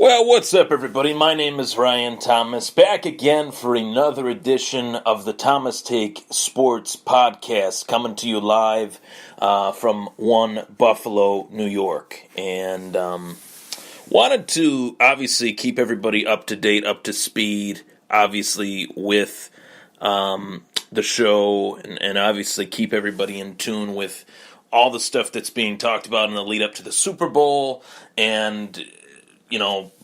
Well, what's up, everybody? My name is Ryan Thomas, back again for another edition of the Thomas Take Sports Podcast, coming to you live from One Buffalo, New York. And wanted to obviously keep everybody up to date, up to speed, obviously with the show, and obviously keep everybody in tune with all the stuff that's being talked about in the lead up to the Super Bowl and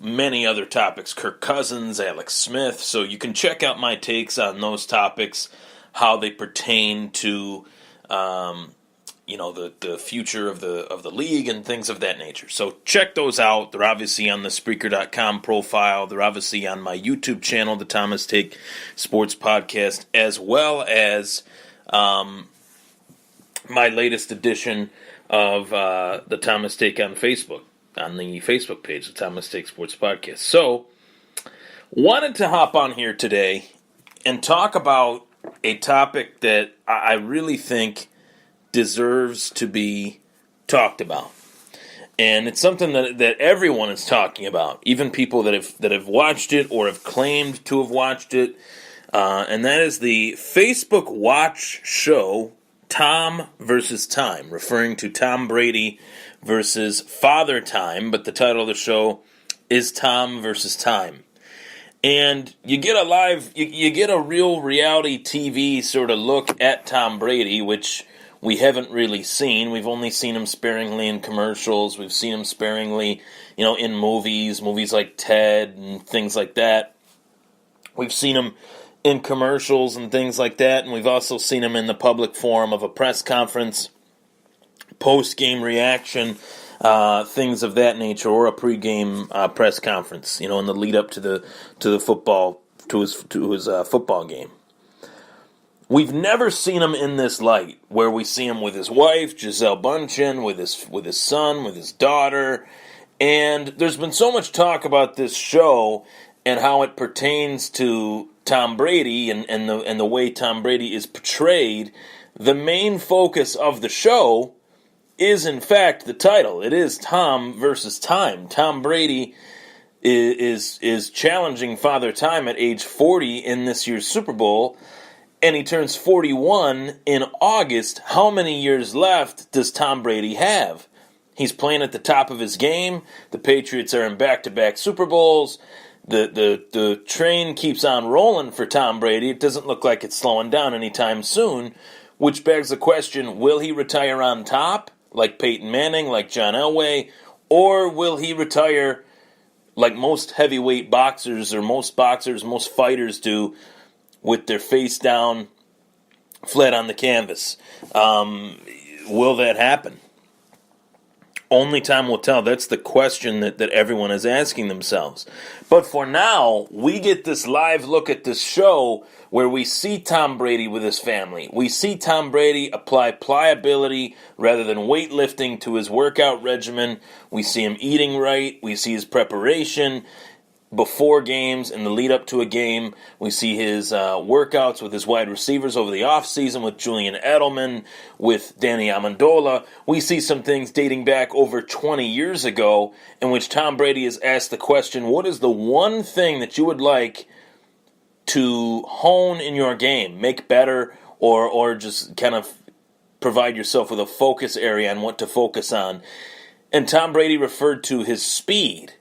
many other topics, Kirk Cousins, Alex Smith. So you can check out my takes on those topics, how they pertain to, the future of the league and things of that nature. So check those out. They're obviously on the Spreaker.com profile. They're obviously on my YouTube channel, the Thomas Take Sports Podcast, as well as my latest edition of the Thomas Take on Facebook. On the Facebook page, the Thomas Take Sports Podcast. So, wanted to hop on here today and talk about a topic that I really think deserves to be talked about. And it's something that everyone is talking about, even people that have watched it or have claimed to have watched it. And that is the Facebook Watch show, Tom versus Time, referring to Tom Brady versus Father Time, but the title of the show is Tom versus Time. And you get a real reality TV sort of look at Tom Brady, which we haven't really seen. We've only seen him sparingly in commercials. We've seen him sparingly, in movies like Ted and things like that. We've seen him in commercials and things like that, and we've also seen him in the public forum of a press conference, post-game reaction, things of that nature, or a pre-game press conference, in the lead up to the football to his football game. We've never seen him in this light, where we see him with his wife, Gisele Bündchen, with his son, with his daughter, and there's been so much talk about this show and how it pertains to Tom Brady and the way Tom Brady is portrayed. The main focus of the show is, in fact, the title. It is Tom versus Time. Tom Brady is challenging Father Time at age 40 in this year's Super Bowl, and he turns 41 in August. How many years left does Tom Brady have? He's playing at the top of his game. The Patriots are in back-to-back Super Bowls. The train keeps on rolling for Tom Brady. It doesn't look like it's slowing down anytime soon, which begs the question, will he retire on top, like Peyton Manning, like John Elway, or will he retire like most heavyweight boxers or most fighters do, with their face down, flat on the canvas? Will that happen? Only time will tell. That's the question that everyone is asking themselves. But for now, we get this live look at this show where we see Tom Brady with his family. We see Tom Brady apply pliability rather than weightlifting to his workout regimen. We see him eating right. We see his preparation before games and the lead up to a game. We see his workouts with his wide receivers over the offseason, with Julian Edelman, with Danny Amendola. We see some things dating back over 20 years ago in which Tom Brady is asked the question, what is the one thing that you would like to hone in your game, make better, or just kind of provide yourself with a focus area on what to focus on? And Tom Brady referred to his speed.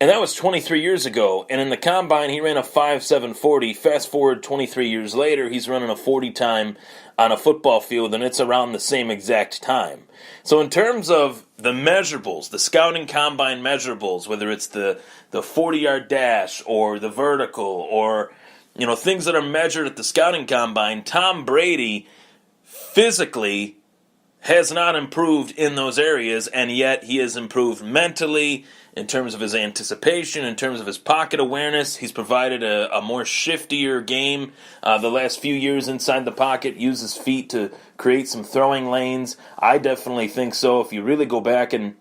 And that was 23 years ago. And in the combine, he ran a 5.740. Fast forward 23 years later, he's running a 40 time on a football field, and it's around the same exact time. So in terms of the measurables, the scouting combine measurables, whether it's the 40-yard dash or the vertical or things that are measured at the scouting combine, Tom Brady physically has not improved in those areas, and yet he has improved mentally, in terms of his anticipation, in terms of his pocket awareness. He's provided a more shiftier game the last few years inside the pocket, used his feet to create some throwing lanes. I definitely think so. If you really go back and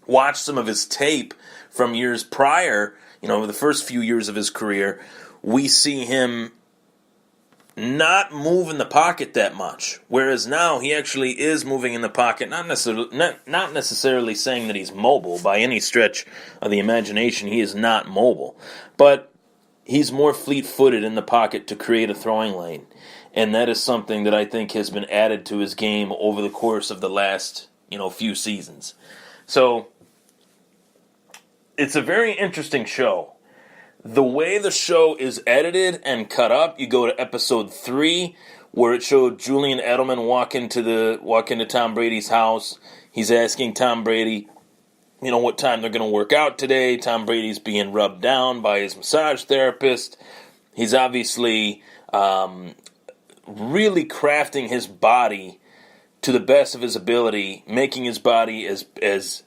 watch some of his tape from years prior, the first few years of his career, we see him not move in the pocket that much. Whereas now he actually is moving in the pocket, not necessarily saying that he's mobile by any stretch of the imagination. He is not mobile. But he's more fleet-footed in the pocket to create a throwing lane. And that is something that I think has been added to his game over the course of the last, few seasons. So it's a very interesting show. The way the show is edited and cut up, you go to episode 3, where it showed Julian Edelman walk into Tom Brady's house. He's asking Tom Brady, what time they're going to work out today. Tom Brady's being rubbed down by his massage therapist. He's obviously really crafting his body to the best of his ability, making his body as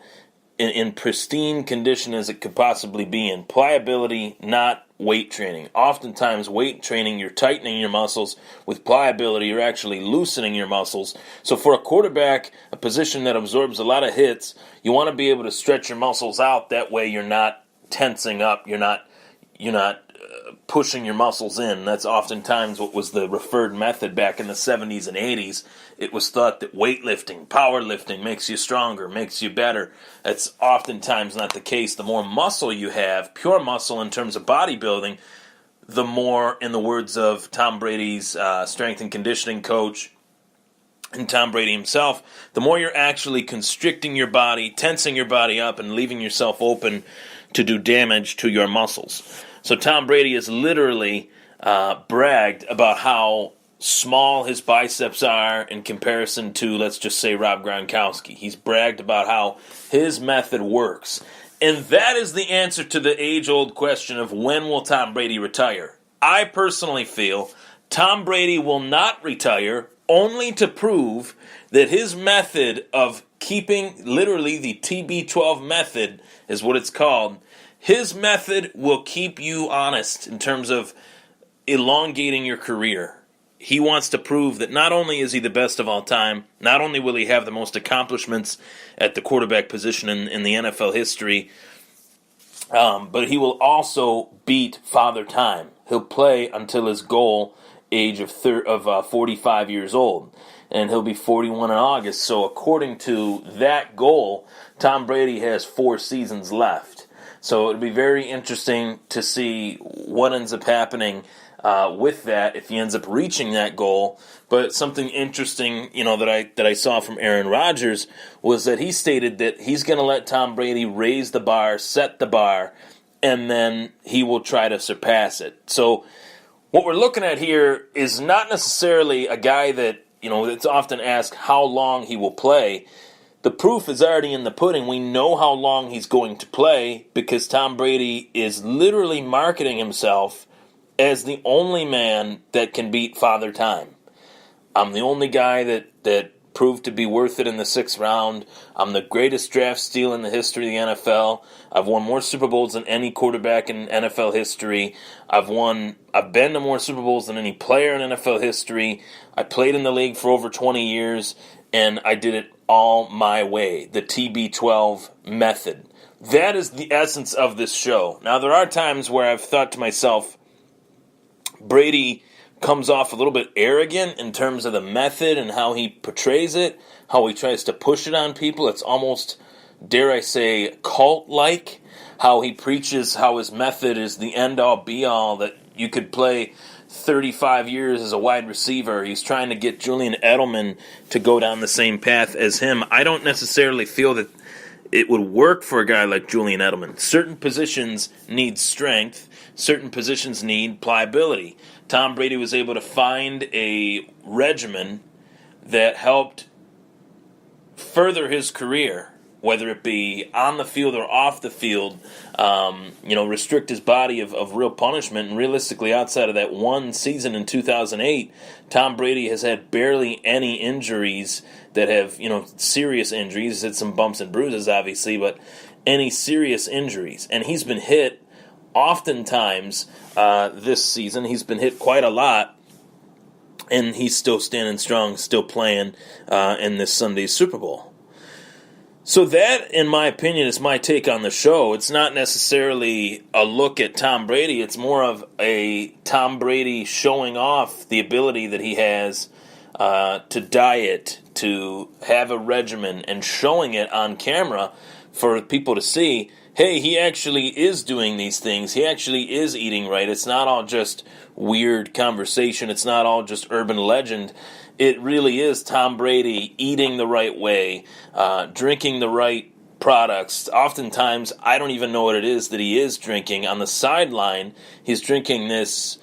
in pristine condition as it could possibly be in. Pliability, not weight training. Oftentimes, weight training, you're tightening your muscles. With pliability, you're actually loosening your muscles. So for a quarterback, a position that absorbs a lot of hits, you want to be able to stretch your muscles out. That way you're not tensing up. You're not pushing your muscles in. That's oftentimes what was the referred method back in the 70s and 80s. It was thought that weightlifting, powerlifting makes you stronger, makes you better. That's oftentimes not the case. The more muscle you have, pure muscle in terms of bodybuilding, the more, in the words of Tom Brady's strength and conditioning coach and Tom Brady himself, the more you're actually constricting your body, tensing your body up, and leaving yourself open to do damage to your muscles. So Tom Brady has literally bragged about how small his biceps are in comparison to, let's just say, Rob Gronkowski. He's bragged about how his method works. And that is the answer to the age-old question of when will Tom Brady retire. I personally feel Tom Brady will not retire, only to prove that his method of keeping, literally the TB12 method is what it's called, his method will keep you honest in terms of elongating your career. He wants to prove that not only is he the best of all time, not only will he have the most accomplishments at the quarterback position in the NFL history, but he will also beat Father Time. He'll play until his goal age of 45 years old, and he'll be 41 in August. So according to that goal, Tom Brady has 4 seasons left. So it'll be very interesting to see what ends up happening with that if he ends up reaching that goal. But something interesting, that I saw from Aaron Rodgers was that he stated that he's going to let Tom Brady raise the bar, set the bar, and then he will try to surpass it. So what we're looking at here is not necessarily a guy that, it's often asked how long he will play. The proof is already in the pudding. We know how long he's going to play because Tom Brady is literally marketing himself as the only man that can beat Father Time. I'm the only guy that proved to be worth it in the 6th round. I'm the greatest draft steal in the history of the NFL. I've won more Super Bowls than any quarterback in NFL history. I've been to more Super Bowls than any player in NFL history. I played in the league for over 20 years, and I did it all my way, the TB12 method. That is the essence of this show. Now, there are times where I've thought to myself, Brady comes off a little bit arrogant in terms of the method and how he portrays it, how he tries to push it on people. It's almost, dare I say, cult-like, how he preaches how his method is the end-all, be-all, that you could play 35 years as a wide receiver. He's trying to get Julian Edelman to go down the same path as him. I don't necessarily feel that it would work for a guy like Julian Edelman. Certain positions need strength. Certain positions need pliability. Tom Brady was able to find a regimen that helped further his career, whether it be on the field or off the field, restrict his body of real punishment. And realistically, outside of that one season in 2008, Tom Brady has had barely any injuries that have, serious injuries. He's had some bumps and bruises, obviously, but any serious injuries. And he's been hit oftentimes this season. He's been hit quite a lot, and he's still standing strong, still playing in this Sunday's Super Bowl. So that, in my opinion, is my take on the show. It's not necessarily a look at Tom Brady. It's more of a Tom Brady showing off the ability that he has to diet, to have a regimen, and showing it on camera for people to see, hey, he actually is doing these things. He actually is eating right. It's not all just weird conversation. It's not all just urban legend. It really is Tom Brady eating the right way, drinking the right products. Oftentimes, I don't even know what it is that he is drinking. On the sideline, he's drinking this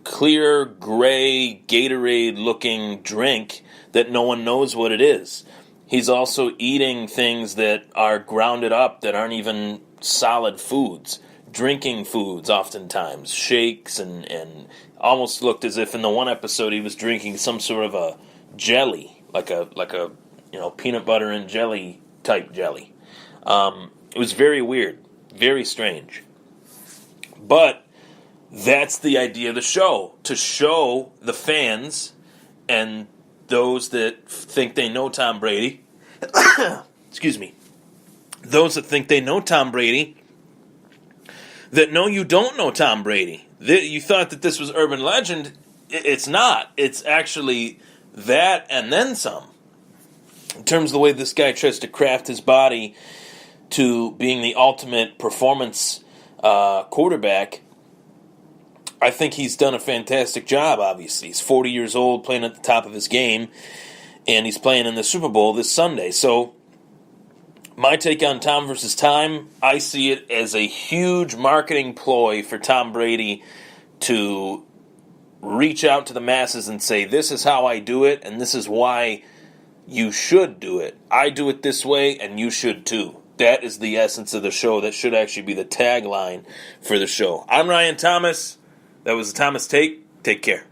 clear, gray, Gatorade-looking drink that no one knows what it is. He's also eating things that are grounded up, that aren't even solid foods. Drinking foods oftentimes, shakes, and almost looked as if in the one episode he was drinking some sort of a jelly, like a peanut butter and jelly type jelly. It was very weird, very strange. But that's the idea of the show, to show the fans and those that think they know Tom Brady, excuse me, those that think they know Tom Brady, that no, you don't know Tom Brady. You thought that this was urban legend. It's not. It's actually that and then some. In terms of the way this guy tries to craft his body to being the ultimate performance quarterback, I think he's done a fantastic job, obviously. He's 40 years old, playing at the top of his game, and he's playing in the Super Bowl this Sunday. So my take on Tom versus Time, I see it as a huge marketing ploy for Tom Brady to reach out to the masses and say, this is how I do it, and this is why you should do it. I do it this way, and you should too. That is the essence of the show. That should actually be the tagline for the show. I'm Ryan Thomas. That was the Thomas Take. Take care.